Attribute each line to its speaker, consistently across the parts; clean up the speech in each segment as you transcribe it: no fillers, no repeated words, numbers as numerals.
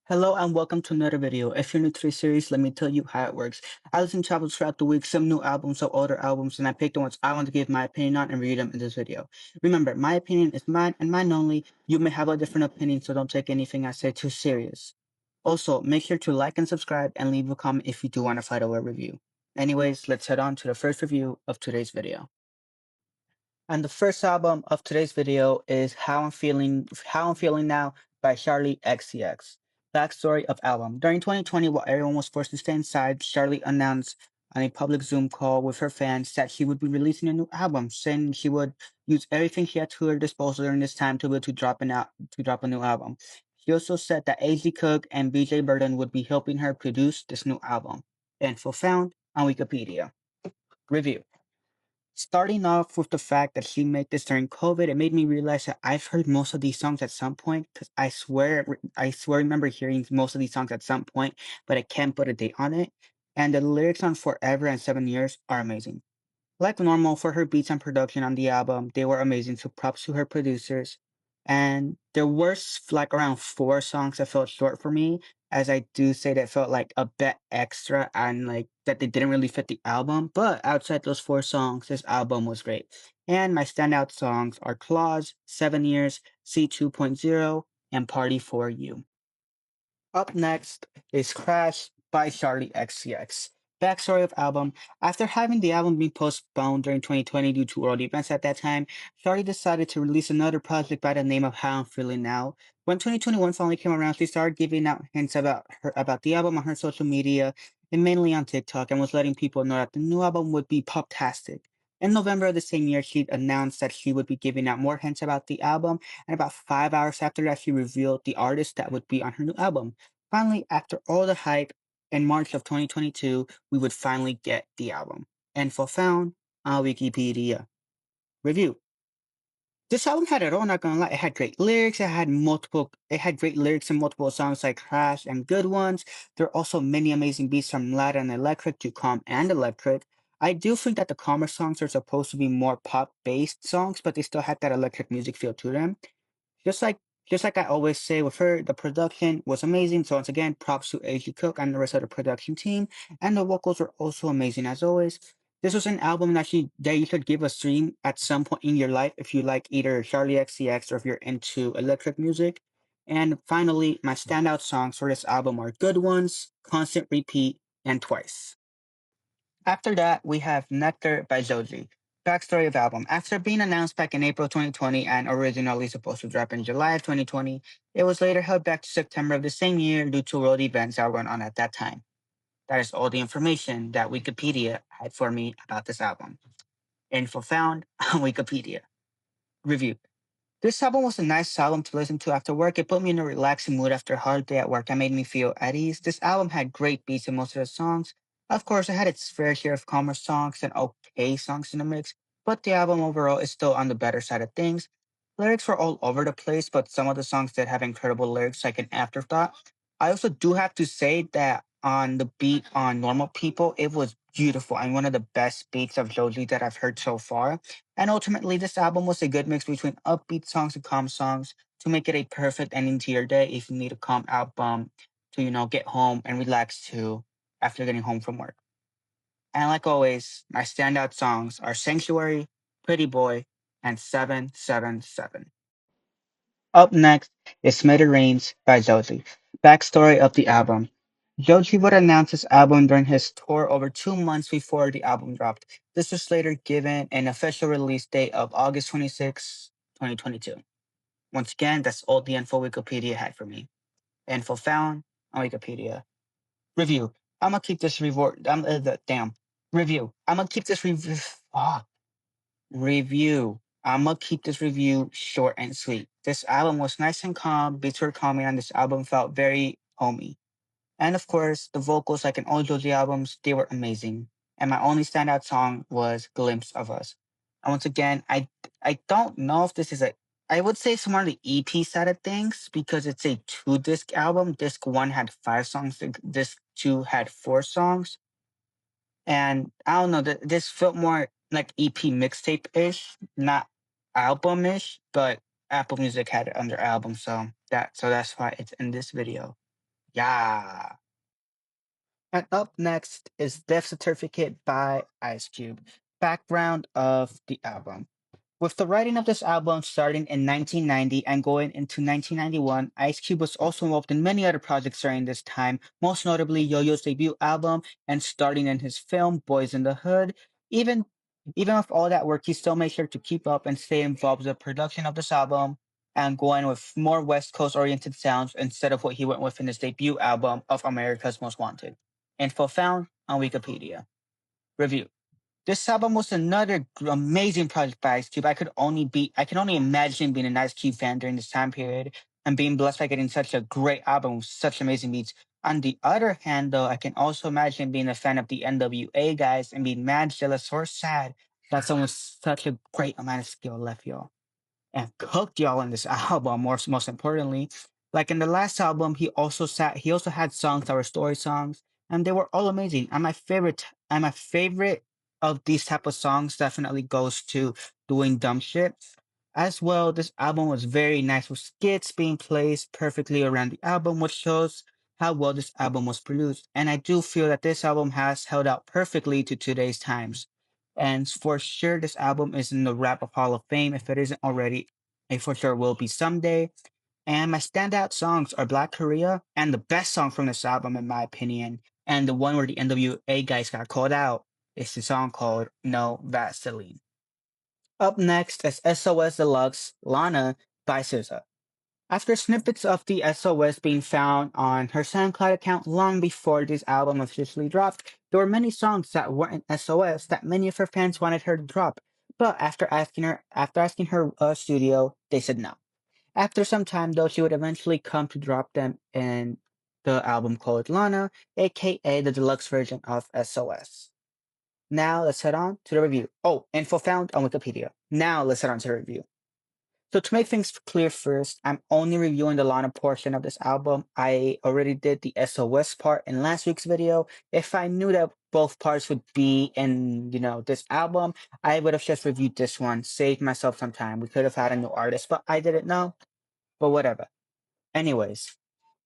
Speaker 1: Hello and welcome to another video. If you're new to this series, let me tell you how it works. I listen to albums throughout the week, some new albums, some older albums, and I pick the ones I want to give my opinion on and review them in this video. Remember, my opinion is mine and mine only. You may have a different opinion, so don't take anything I say too serious. Also, make sure to like and subscribe and leave a comment if you do want to fight over a review. Anyways, let's head on to the first review of today's video. And the first album of today's video is How I'm Feeling Now by Charli XCX. Backstory of album. During 2020, while everyone was forced to stay inside, Charli announced on a public Zoom call with her fans that she would be releasing a new album, saying she would use everything she had to her disposal during this time to be able to drop a new album. She also said that AZ Cook and BJ Burden would be helping her produce this new album. Info found on Wikipedia. Review. Starting off with the fact that she made this during COVID, it made me realize that I've heard most of these songs at some point. Because I swear, I remember hearing most of these songs at some point, but I can't put a date on it. And the lyrics on "Forever" and "7 Years" are amazing. Like normal for her beats and production on the album, they were amazing. So props to her producers. And there were like around four songs that felt short for me, as I do say that felt like a bit extra and like that they didn't really fit the album. But outside those four songs, this album was great. And my standout songs are Claws, 7 Years, C 2.0, and Party for You. Up next is Crash by Charli XCX. Backstory of album. After having the album be postponed during 2020 due to world events at that time, Charli decided to release another project by the name of How I'm Feeling Now. When 2021 finally came around, she started giving out hints about the album on her social media and mainly on TikTok, and was letting people know that the new album would be pop-tastic. In November of the same year, she announced that she would be giving out more hints about the album, and about 5 hours after that, she revealed the artist that would be on her new album. Finally, after all the hype, in March of 2022, we would finally get the album. Info found on Wikipedia. Review. This album had it all, not gonna lie. It had great lyrics, it had great lyrics in multiple songs like Crash and Good Ones. There are also many amazing beats from Lana and Electric to Calm and Electric. I do think that the calmer songs are supposed to be more pop-based songs, but they still had that electric music feel to them. Just like just like I always say with her, the production was amazing. So once again, props to AG Cook and the rest of the production team. And the vocals were also amazing as always. This was an album that you should give a stream at some point in your life if you like either Charli XCX or if you're into electric music. And finally, my standout songs for this album are Good Ones, Constant Repeat, and Twice. After that, we have Nectar by Joji. Backstory of album. After being announced back in April 2020 and originally supposed to drop in July of 2020, it was later held back to September of the same year due to world events that were going on at that time. That is all the information that Wikipedia had for me about this album. Info found on Wikipedia. Review. This album was a nice album to listen to after work. It put me in a relaxing mood after a hard day at work and made me feel at ease. This album had great beats in most of the songs. Of course, it had its fair share of calmer songs and okay songs in the mix, but the album overall is still on the better side of things. Lyrics were all over the place, but some of the songs did have incredible lyrics like an afterthought. I also do have to say that on the beat on Normal People, it was beautiful and one of the best beats of Joji that I've heard so far. And ultimately, this album was a good mix between upbeat songs and calm songs to make it a perfect ending to your day if you need a calm album to, get home and relax to after getting home from work. And like always, my standout songs are Sanctuary, Pretty Boy, and 777. Up next is Smithereens by Joji. Backstory of the album. Joji would announce his album during his tour over 2 months before the album dropped. This was later given an official release date of August 26, 2022. Once again, that's all the info Wikipedia had for me. Info found on Wikipedia. Review. I'm gonna keep this review. Review. I'm gonna keep this review. Review. I'm gonna keep this review short and sweet. This album was nice and calm, beats were calming, and this album felt very homey. And of course, the vocals, like in all Joji albums, they were amazing. And my only standout song was Glimpse of Us. And once again, I don't know if this is I would say it's more on the EP side of things because it's a 2 disc album. Disc one had 5 songs, disc two had 4 songs. And I don't know, this felt more like EP mixtape ish, not album ish, but Apple Music had it under album, so that's why it's in this video. Yeah. And up next is Death Certificate by Ice Cube. Background of the album. With the writing of this album starting in 1990 and going into 1991, Ice Cube was also involved in many other projects during this time, most notably Yo-Yo's debut album and starting in his film Boys in the Hood. Even even with all that work, he still made sure to keep up and stay involved with the production of this album and going with more West Coast oriented sounds instead of what he went with in his debut album of America's Most Wanted. Info found on Wikipedia. Review. This album was another amazing project by Ice Cube. I can only imagine being an Ice Cube fan during this time period and being blessed by getting such a great album with such amazing beats. On the other hand, though, I can also imagine being a fan of the NWA guys and being mad, jealous, or sad that someone with such a great amount of skill left y'all and cooked y'all in this album. Most importantly, like in the last album, he also had songs that were story songs, and they were all amazing. And my favorite of these type of songs definitely goes to doing dumb shit. As well, this album was very nice with skits being placed perfectly around the album, which shows how well this album was produced. And I do feel that this album has held out perfectly to today's times. And for sure, this album is in the Rap of Hall of Fame if it isn't already. It for sure will be someday. And my standout songs are Black Korea and the best song from this album, in my opinion, and the one where the NWA guys got called out is the song called No Vaseline. Up next is SOS Deluxe Lana by SZA. After snippets of the SOS being found on her SoundCloud account long before this album officially dropped, there were many songs that weren't SOS that many of her fans wanted her to drop. But after asking her studio, they said no. After some time, though, she would eventually come to drop them in the album called Lana, aka the deluxe version of SOS. Now let's head on to the review. Oh, info found on Wikipedia. Now let's head on to the review. So to make things clear first, I'm only reviewing the Lana portion of this album. I already did the SOS part in last week's video. If I knew that both parts would be in, this album, I would have just reviewed this one, saved myself some time. We could have had a new artist, but I didn't know. But whatever. Anyways,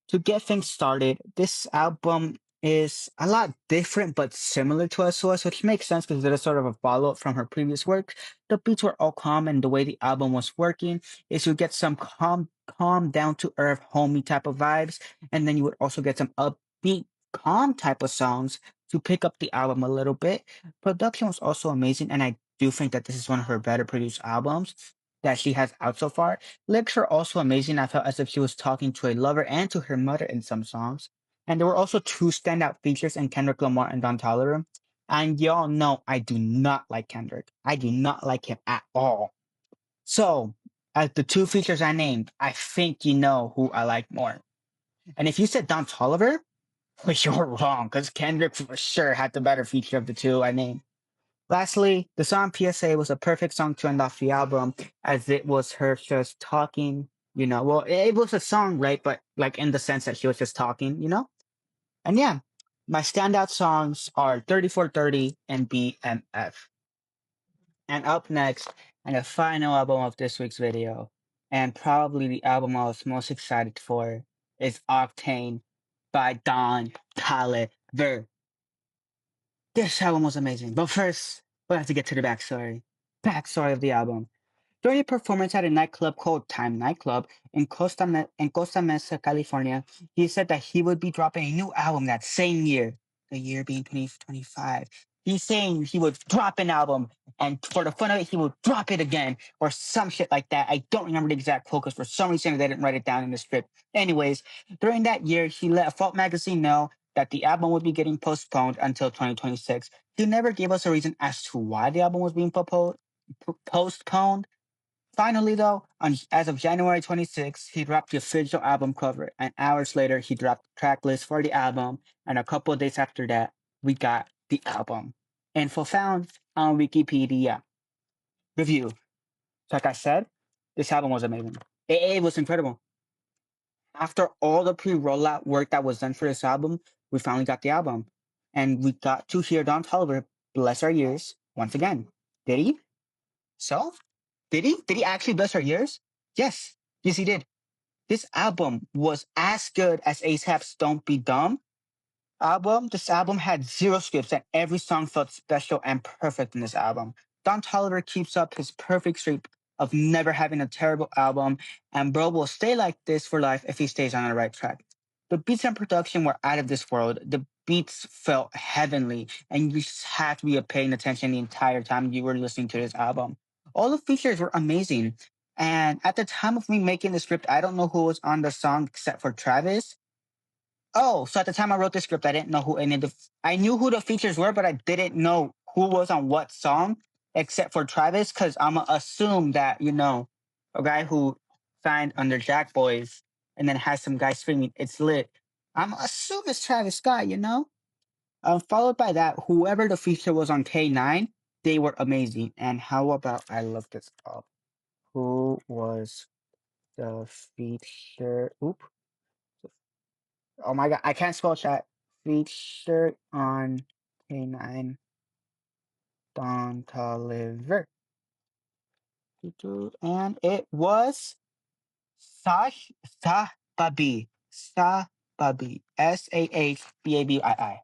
Speaker 1: to get things started, this album is a lot different but similar to SOS, which makes sense because it is sort of a follow up from her previous work. The beats were all calm, and the way the album was working is you get some calm, down to earth, homey type of vibes, and then you would also get some upbeat, calm type of songs to pick up the album a little bit. Production was also amazing, and I do think that this is one of her better produced albums that she has out so far. Lyrics are also amazing. I felt as if she was talking to a lover and to her mother in some songs. And there were also two standout features in Kendrick Lamar and Don Toliver. And y'all know I do not like Kendrick. I do not like him at all. So, as the two features I named, I think you know who I like more. And if you said Don Toliver, you're wrong, because Kendrick for sure had the better feature of the two I named. Lastly, the song PSA was a perfect song to end off the album as it was her just talking, well, it was a song, right? But like in the sense that she was just talking. And yeah, my standout songs are 3430 and BMF. And up next, and the final album of this week's video, and probably the album I was most excited for, is Octane by Don Toliver. This album was amazing. But first, we have to get to the backstory. Backstory of the album. During a performance at a nightclub called Time Nightclub in Costa Mesa, California, he said that he would be dropping a new album that same year, the year being 2025. He's saying he would drop an album, and for the fun of it, he would drop it again, or some shit like that. I don't remember the exact quote because for some reason they didn't write it down in the script. Anyways, during that year, he let Fault Magazine know that the album would be getting postponed until 2026. He never gave us a reason as to why the album was being postponed. Finally, though, as of January 26th, he dropped the official album cover, and hours later, he dropped the track list for the album, and a couple of days after that, we got the album. Info found on Wikipedia. Review. Like I said, this album was amazing. It was incredible. After all the pre-rollout work that was done for this album, we finally got the album. And we got to hear Don Toliver bless our ears once again. Did he? So? Did he? Did he actually bless our ears? Yes. Yes, he did. this album was as good as ASAP's Don't Be Dumb album. This album had zero skips, and every song felt special and perfect in this album. Don Toliver keeps up his perfect streak of never having a terrible album, and bro will stay like this for life if he stays on the right track. The beats and production were out of this world. The beats felt heavenly, and you just had to be paying attention the entire time you were listening to this album. All the features were amazing. And at the time of me making the script, I don't know who was on the song except for Travis. Oh, so at the time I wrote the script, I didn't know who any of the. I knew who the features were, but I didn't know who was on what song, except for Travis, because I'ma assume that a guy who signed under Jack Boys and then has some guy screaming, "It's lit." I'm assume it's Travis Scott. Followed by that, whoever the feature was on K9, they were amazing. And how about I look this up? Who was the feature? Oop. Oh my god, I can't spell chat. Featured on K9 Don Toliver. And it was Sash Sababi. Sababi. Sahbabii.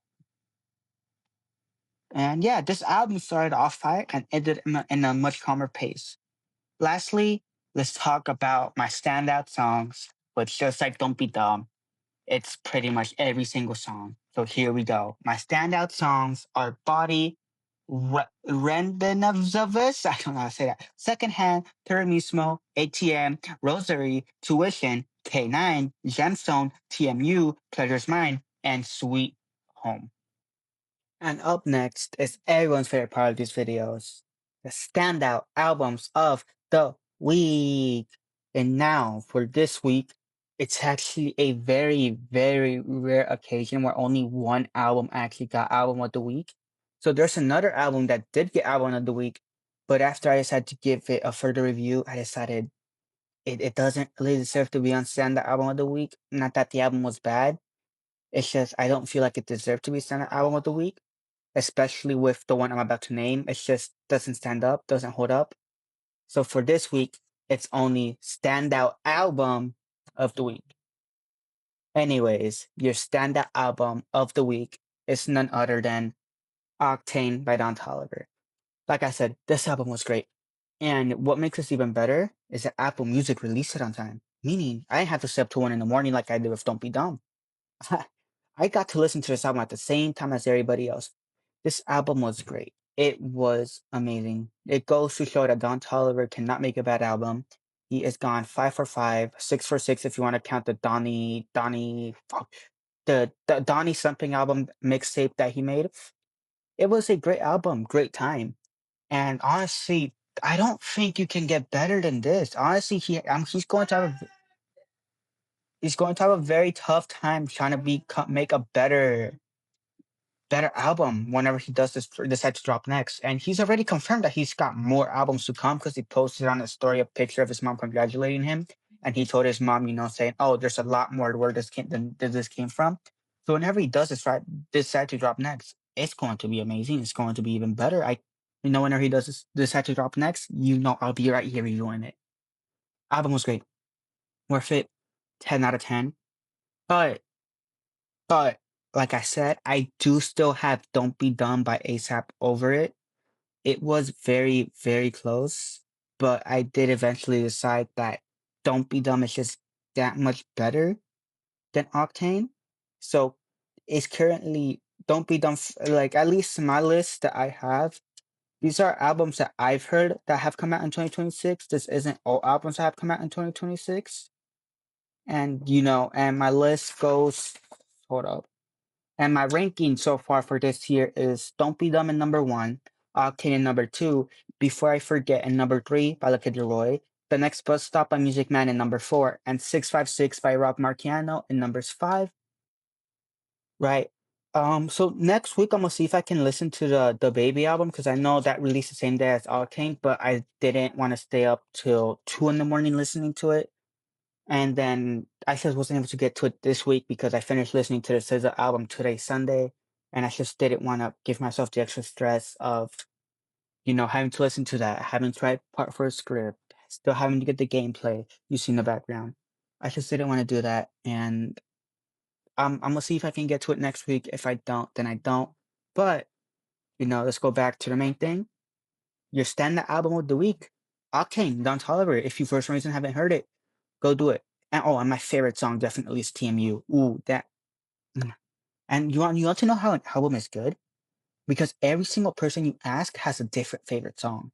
Speaker 1: And yeah, this album started off fire and ended in a much calmer pace. Lastly, let's talk about my standout songs, which just like Don't Be Dumb. It's pretty much every single song. So here we go. My standout songs are Body, Rendenovzovus, I don't know how to say that, Secondhand, Terrorismo, ATM, Rosary, Tuition, K9, Gemstone, TMU, Pleasure's Mine, and Sweet Home. And up next is everyone's favorite part of these videos, the standout albums of the week. And now for this week, it's actually a very, very rare occasion where only one album actually got album of the week. So there's another album that did get album of the week, but after I decided to give it a further review, I decided it doesn't really deserve to be on standout album of the week. Not that the album was bad. It's just I don't feel like it deserved to be standout album of the week, especially with the one I'm about to name. It just doesn't stand up, doesn't hold up. So for this week, it's only standout album of the week. Anyways, your standout album of the week is none other than Octane by Don Toliver. Like I said, this album was great. And what makes this even better is that Apple Music released it on time, meaning I didn't have to stay up to 1 in the morning like I did with Don't Be Dumb. I got to listen to this album at the same time as everybody else. This album was great. It was amazing. It goes to show that Don Toliver cannot make a bad album. He is gone 5 for 5, 6 for 6 if you want to count the the Donnie something album mixtape that he made. It was a great album, great time. And honestly, I don't think you can get better than this. Honestly, he's going to have a very tough time trying to make a better album whenever he does decide to drop next. And he's already confirmed that he's got more albums to come because he posted on his story a picture of his mom congratulating him. And he told his mom, saying, "Oh, there's a lot more where this came from." So whenever he does decide to drop next, it's going to be amazing. It's going to be even better. Whenever he does decide to drop next, I'll be right here reviewing it. Album was great, worth it, 10 out of 10. But But like I said, I do still have Don't Be Dumb by ASAP over it. It was very, very close, but I did eventually decide that Don't Be Dumb is just that much better than Octane. So it's currently Don't Be Dumb, like at least my list that I have. These are albums that I've heard that have come out in 2026. This isn't all albums that have come out in 2026. And my list goes, hold up. And my ranking so far for this year is Don't Be Dumb in number 1, Octane in number 2, Before I Forget in number 3 by La Kid Leroy, The Next Bus Stop by Music Man in number 4, and 656 by Rob Marciano in numbers 5. Right. So next week I'm gonna see if I can listen to the Baby album because I know that released the same day as Octane, but I didn't want to stay up till 2 in the morning listening to it. And then I just wasn't able to get to it this week because I finished listening to the SZA album today, Sunday, and I just didn't want to give myself the extra stress of, having to listen to that, having to write part for a script, still having to get the gameplay you see in the background. I just didn't want to do that, and I'm gonna see if I can get to it next week. If I don't, then I don't. But let's go back to the main thing. Your standard album of the week, Octane, Don Toliver. If you for some reason haven't heard it, go do it. And and my favorite song definitely is TMU. Ooh, that. And you want to know how an album is good? Because every single person you ask has a different favorite song.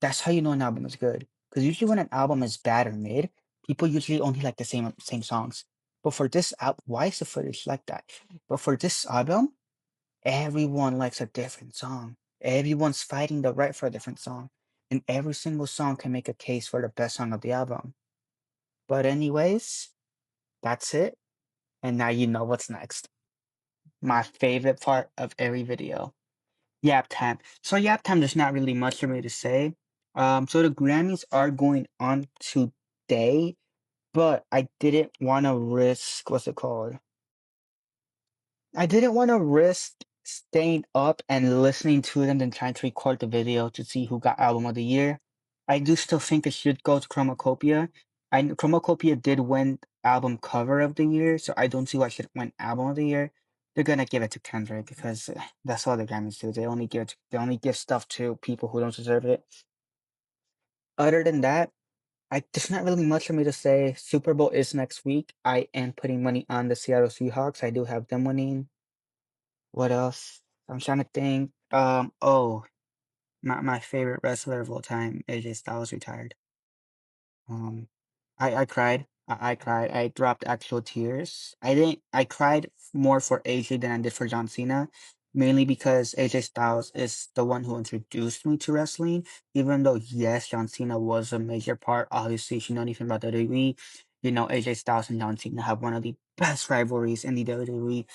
Speaker 1: That's how you know an album is good. Because usually when an album is bad or mid, people usually only like the same songs. But for this album, why is the footage like that? But for this album, everyone likes a different song. Everyone's fighting the right for a different song. And every single song can make a case for the best song of the album. But anyways, that's it. And now you know what's next. My favorite part of every video. Yap Time. So Yap Time, there's not really much for me to say. So the Grammys are going on today, but I didn't want to risk, what's it called? I didn't want to risk staying up and listening to them than trying to record the video to see who got album of the year. I do still think it should go to Chromacopia. Chromacopia did win album cover of the year, so I don't see why it should win album of the year. They're gonna give it to Kendrick because that's all the Grammys do. They only give stuff to people who don't deserve it. Other than that, there's not really much for me to say. Super Bowl is next week. I am putting money on the Seattle Seahawks. I do have them winning. What else? I'm trying to think. My favorite wrestler of all time, AJ Styles, retired. Um, I cried. I cried. I dropped actual tears. I didn't. I cried more for AJ than I did for John Cena, mainly because AJ Styles is the one who introduced me to wrestling. Even though yes, John Cena was a major part. Obviously, if you know anything about WWE, AJ Styles and John Cena have one of the best rivalries in the WWE.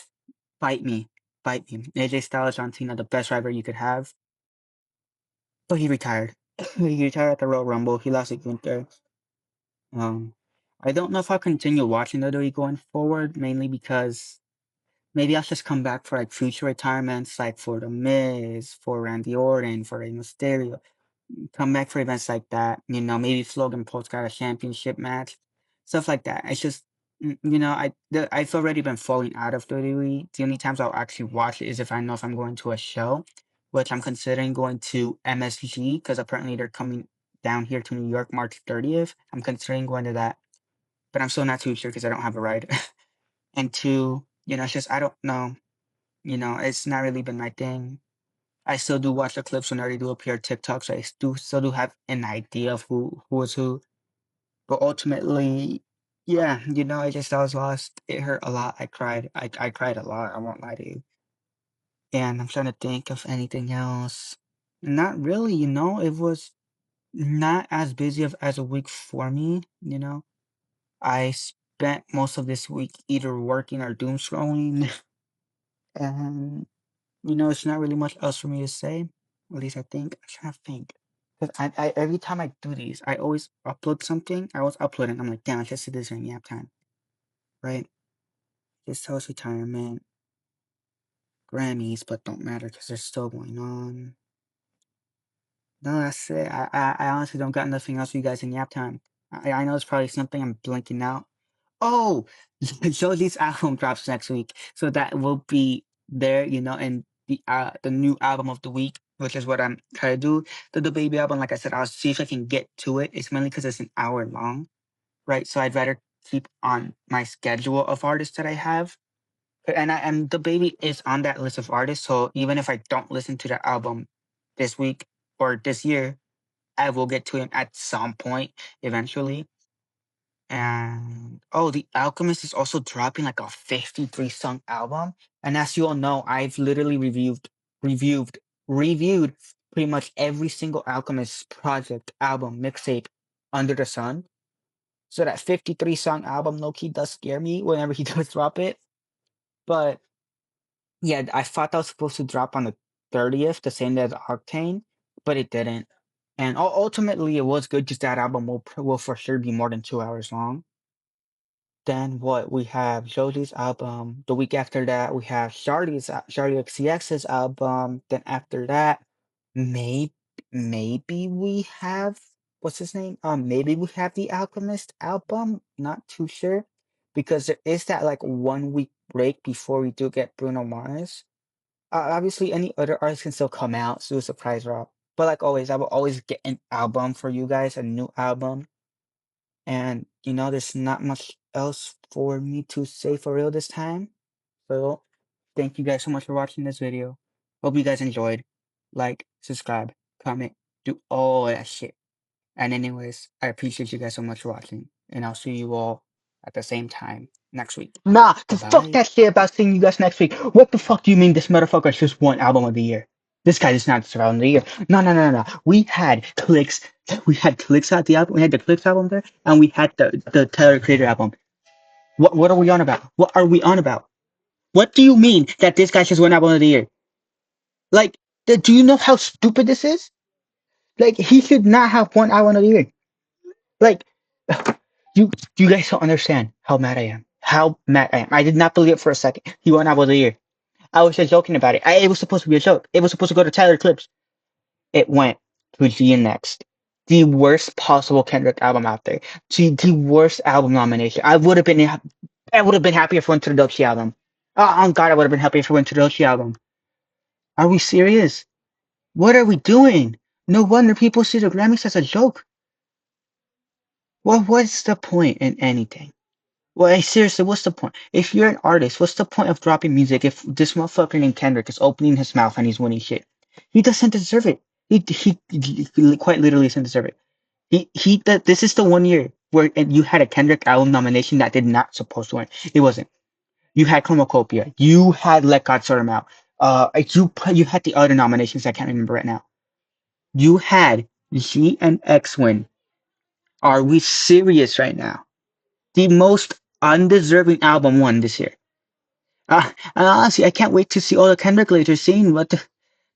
Speaker 1: Fight me. Fight me. AJ Styles, John Cena, the best rival you could have. But he retired. He retired at the Royal Rumble. He lost to Gunther. Um, I don't know if I'll continue watching WWE going forward, mainly because maybe I'll just come back for like future retirements, like for The Miz, for Randy Orton, for Rey Mysterio. Come back for events like that. Maybe if Logan Paul's got a championship match, stuff like that. It's just, I've already been falling out of WWE. The only times I'll actually watch it is if I know if I'm going to a show, which I'm considering going to MSG because apparently they're coming down here to New York March 30th. I'm considering going to that, but I'm still not too sure because I don't have a ride. And two, it's just I don't know. It's not really been my thing. I still do watch the clips when they do appear on TikTok, so I still do have an idea of who is who. But ultimately, yeah, I was lost. It hurt a lot. I cried. I cried a lot. I won't lie to you. And I'm trying to think of anything else. Not really. It was not as busy as a week for me. I spent most of this week either working or doom scrolling, and it's not really much else for me to say. At least I think. I'm trying to think. Because I every time I do these, I always upload something. I always upload it. I'm like, damn, I just did this during Yap Time, right? Just tells retirement, Grammys, but don't matter because they're still going on. No, that's it. I honestly don't got nothing else for you guys in Yap Time. I know it's probably something I'm blinking out. Oh, Joji's album drops next week, so that will be there, and the new album of the week, which is what I'm trying to do. The baby album, like I said, I'll see if I can get to it. It's mainly because it's an hour long, right? So I'd rather keep on my schedule of artists that I have, and the baby is on that list of artists. So even if I don't listen to the album this week or this year, I will get to him at some point eventually. And The Alchemist is also dropping like a 53 song album. And as you all know, I've literally reviewed, reviewed pretty much every single Alchemist project, album, mixtape under the sun. So that 53 song album low key does scare me whenever he does drop it. But yeah, I thought that was supposed to drop on the 30th, the same day as Octane, but it didn't. And ultimately, it was good. Just that album will for sure be more than 2 hours long. Then what we have Joji's album. The week after that, we have Charli XCX's album. Then after that, maybe we have what's his name? Maybe we have the Alchemist album. Not too sure, because there is that like 1 week break before we do get Bruno Mars. Obviously, any other artist can still come out, so do a surprise drop. But like always, I will always get an album for you guys, a new album. And there's not much else for me to say for real this time. So thank you guys so much for watching this video. Hope you guys enjoyed. Like, subscribe, comment, do all that shit. And anyways, I appreciate you guys so much for watching. And I'll see you all at the same time next week. Nah, cause fuck
Speaker 2: Bye.
Speaker 1: that shit about seeing you guys next week. What the fuck do you mean this motherfucker just won album of the year? This guy just not deserve album of the year. No, no, no, no, no. We had Clicks at the album. We had the Clicks album there, and we had the Tyler Creator album. What are we on about? What are we on about? What do you mean that this guy just won album of the year? Like, do you know how stupid this is? Like, he should not have won album of the year. Like, you guys don't understand how mad I am. How mad I am. I did not believe it for a second. He won album of the year. I was just joking about it. It was supposed to be a joke. It was supposed to go to Tyler Clips. It went to G Next. The worst possible Kendrick album out there. The worst album nomination. I would have been happy if it went to the Doechii album. Oh God, I would have been happy if it went to the Doechii album. Are we serious? What are we doing? No wonder people see the Grammys as a joke. Well, what's the point in anything? Well, hey, seriously, what's the point? If you're an artist, what's the point of dropping music if this motherfucker named Kendrick is opening his mouth and he's winning shit? He doesn't deserve it. He quite literally doesn't deserve it. This is the one year where you had a Kendrick album nomination that did not supposed to win. It wasn't. You had Chromacopia. You had Let God Sort Him Out. You had the other nominations I can't remember right now. You had G and X win. Are we serious right now? The most undeserving album won this year. And honestly, I can't wait to see all the Kendrick haters saying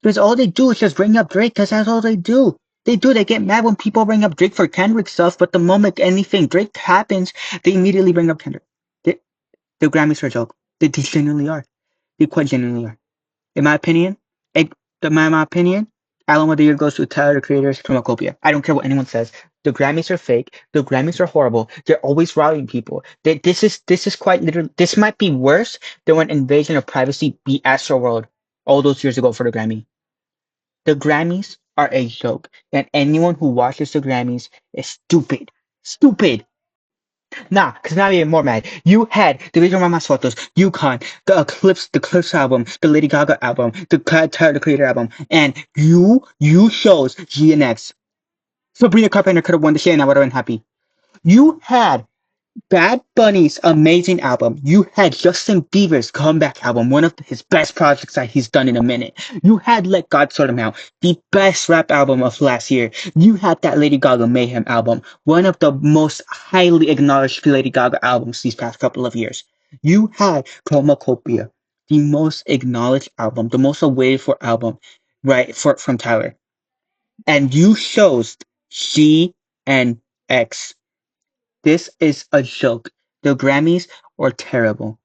Speaker 1: because all they do is just bring up Drake, because that's all they do. They get mad when people bring up Drake for Kendrick stuff, but the moment anything Drake happens, they immediately bring up Kendrick. The, the Grammys are a joke. They genuinely are. They quite genuinely are. In my opinion, my opinion, album of the year goes to Tyler the Creator's Chromacopia. I don't care what anyone says. The Grammys are fake. The Grammys are horrible. They're always rallying people. This is quite literally. This might be worse than when Invasion of Privacy beat Astroworld all those years ago for the Grammy. The Grammys are a joke, and anyone who watches the Grammys is stupid. Stupid. Nah, cause now I'm even more mad. You had the Video Mama's Photos, UConn, the Clips album, the Lady Gaga album, the Tyler the Creator album, and you chose GNX. Sabrina Carpenter could have won the shit and I would have been happy. You had Bad Bunny's amazing album. You had Justin Bieber's comeback album, one of his best projects that he's done in a minute. You had Let God Sort Him Out, the best rap album of last year. You had that Lady Gaga Mayhem album, one of the most highly acknowledged Lady Gaga albums these past couple of years. You had Chromacopia, the most acknowledged album, the most awaited for album, right, from Tyler. And you chose G and X. This is a joke. The Grammys are terrible.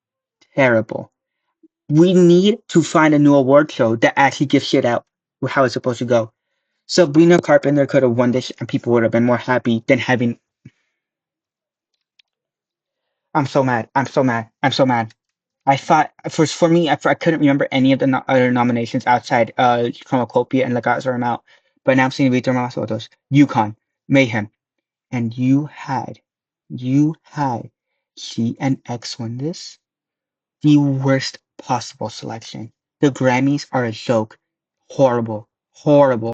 Speaker 1: Terrible. We need to find a new award show that actually gives shit out with how it's supposed to go. Sabrina Carpenter could have won this and people would have been more happy than having. I'm so mad. I'm so mad. I'm so mad. I thought for me, I couldn't remember any of the other nominations outside Chromacopia and Legazzo are out. But now I'm seeing Vitor Masotos, UConn, Mayhem, and you had C and X win this. The worst possible selection. The Grammys are a joke. Horrible. Horrible.